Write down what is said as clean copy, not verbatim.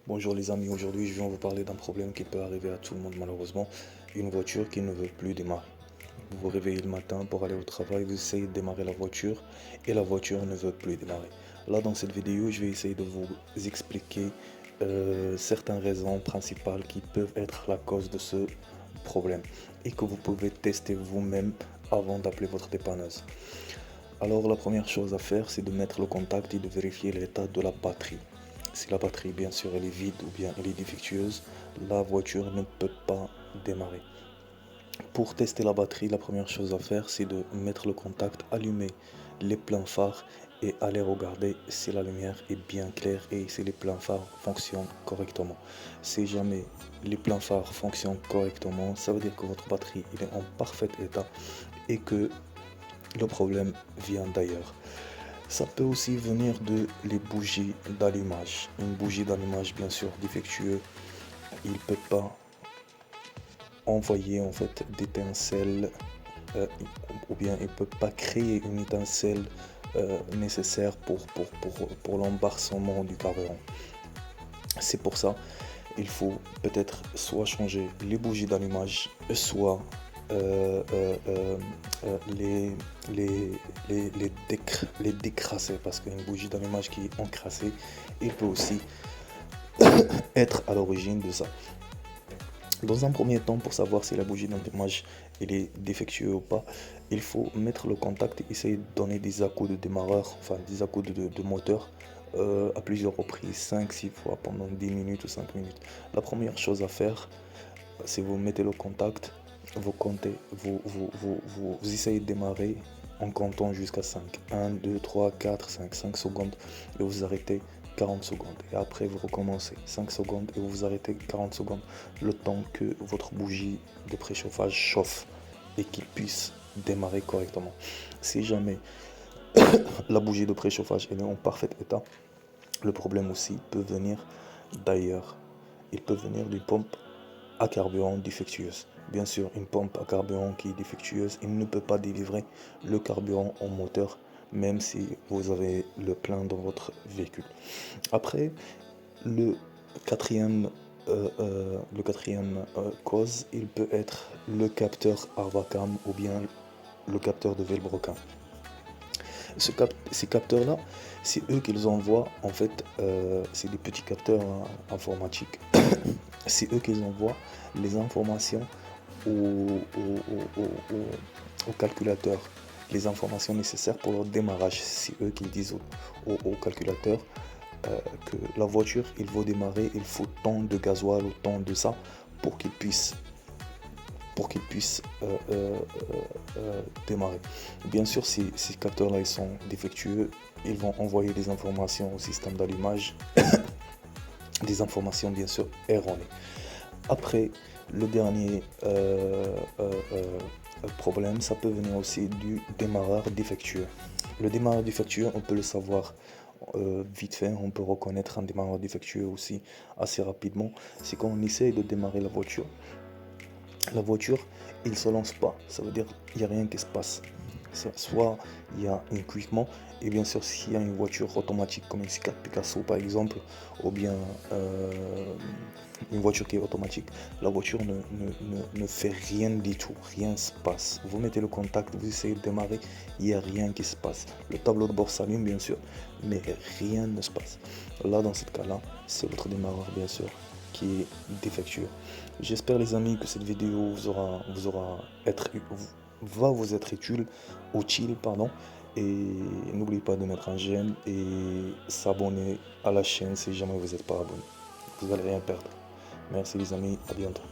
Bonjour les amis, aujourd'hui je viens vous parler d'un problème qui peut arriver à tout le monde malheureusement, une voiture qui ne veut plus démarrer. Vous vous réveillez le matin pour aller au travail, vous essayez de démarrer la voiture et la voiture ne veut plus démarrer. Là dans cette vidéo je vais essayer de vous expliquer certaines raisons principales qui peuvent être la cause de ce problème et que vous pouvez tester vous-même avant d'appeler votre dépanneuse. Alors la première chose à faire c'est de mettre le contact et de vérifier l'état de la batterie. Si la batterie, bien sûr, elle est vide ou bien elle est défectueuse, la voiture ne peut pas démarrer. Pour tester la batterie, la première chose à faire, c'est de mettre le contact, allumer les pleins phares et aller regarder si la lumière est bien claire et si les pleins phares fonctionnent correctement. Si jamais les pleins phares fonctionnent correctement, ça veut dire que votre batterie est en parfait état et que le problème vient d'ailleurs. Ça peut aussi venir de les bougies d'allumage. Une bougie d'allumage bien sûr défectueuse, il ne peut pas envoyer en fait d'étincelles ou bien il ne peut pas créer une étincelle nécessaire pour l'embarquement du carburant. C'est pour ça il faut peut-être soit changer les bougies d'allumage, soit euh, euh, euh, les, les décrasser, parce qu'une bougie d'allumage qui est encrassée, il peut aussi être à l'origine de ça. Dans un premier temps, pour savoir si la bougie d'allumage est défectueuse ou pas, il faut mettre le contact et essayer de donner des à-coups de démarreur, enfin des à-coups de moteur à plusieurs reprises, 5-6 fois pendant 10 minutes ou 5 minutes. La première chose à faire, c'est vous mettez le contact, vous comptez, vous essayez de démarrer en comptant jusqu'à 5. 1, 2, 3, 4, 5 secondes et vous arrêtez 40 secondes. Et après vous recommencez 5 secondes et vous arrêtez 40 secondes, le temps que votre bougie de préchauffage chauffe et qu'il puisse démarrer correctement. Si jamais la bougie de préchauffage est en parfait état, le problème aussi peut venir d'ailleurs. Il peut venir d'une pompe à carburant défectueuse. Bien sûr, une pompe à carburant qui est défectueuse, il ne peut pas délivrer le carburant au moteur, même si vous avez le plein dans votre véhicule. Après, le quatrième, cause, il peut être le capteur Arvacam ou bien le capteur de Velbroca. Ces capteurs-là, c'est eux qu'ils envoient, en fait, c'est des petits capteurs informatiques. C'est eux qui envoient les informations au, au calculateur, les informations nécessaires pour leur démarrage. C'est eux qui disent au calculateur que la voiture, il faut démarrer, il faut tant de gasoil ou tant de ça pour qu'il puisse démarrer. Bien sûr, si ces capteurs-là ils sont défectueux, ils vont envoyer des informations au système d'allumage, des informations bien sûr erronées. Après, le dernier problème, ça peut venir aussi du démarreur défectueux. Le démarreur défectueux, on peut le savoir vite fait, on peut reconnaître un démarreur défectueux aussi assez rapidement. C'est quand on essaye de démarrer la voiture, il ne se lance pas. Ça veut dire qu'il n'y a rien qui se passe. Soit il y a un cuicement, et bien sûr s'il y a une voiture automatique comme une C4 Picasso par exemple, ou bien une voiture qui est automatique, la voiture ne fait rien du tout, rien ne se passe. Vous mettez le contact, vous essayez de démarrer, il n'y a rien qui se passe. Le tableau de bord s'allume bien sûr, mais rien ne se passe. Là dans ce cas-là, c'est votre démarreur bien sûr qui est défectueux. J'espère les amis que cette vidéo va vous être utile pardon, et n'oubliez pas de mettre un j'aime et s'abonner à la chaîne si jamais vous n'êtes pas abonné. Vous n'allez rien perdre. Merci les amis, à bientôt.